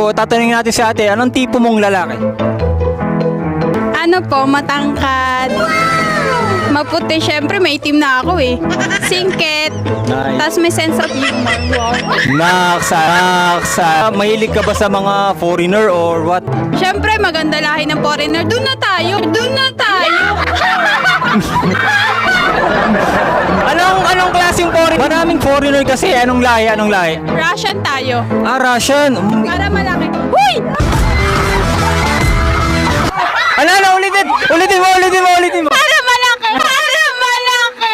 O, tatanungin natin si ate, anong tipo mong lalaki? Ano po, matangkad. Maputi, syempre may itim na ako eh. Singket. Nice. Tapos may sense of humor. Wow. Naksa. Mahilig ka ba sa mga foreigner or what? Syempre maganda lahi ng foreigner. Doon na tayo. Doon na tayo. Anong klaseng foreigner? Maraming foreigner kasi. Anong lahi? Russian tayo. Ah, Russian. Para malaki. Huy! Ano, ulitin mo. Para malaki. Para malaki.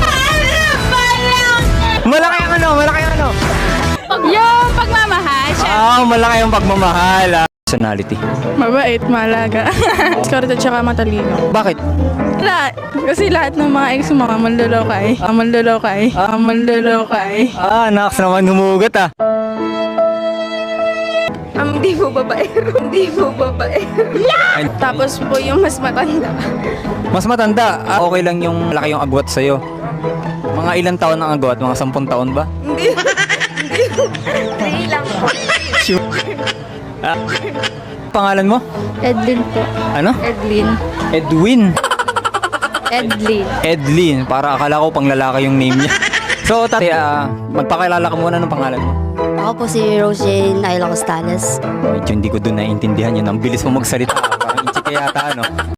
Para malaki. Malaki ang ano? Yung pagmamahal, syempre. Ah, malaki ang pagmamahal. Personality. Mabait, malaga. Scarlet at saka matalino. Bakit? Lahat. Kasi lahat ng mga ex mo, manloloko eh. Naks naman humugot ah. Hindi mo babaero. Tapos po yung mas matanda. Mas matanda. Okay lang yung malaki yung agwat sa'yo. Mga ilang taon ang agwat? Mga 10 taon ba? Hindi lang po. Sure. Pangalan mo? Edlin po. Ano? Edlin. Edlin. Para akala ko pang lalaki yung name niya. So, magpakilala ka muna ng pangalan mo. Ako po si Rosane Ayla Costales. Medyo hindi ko doon naiintindihan yun. Ang bilis mo magsalita. Parang itchy ka yata, ano?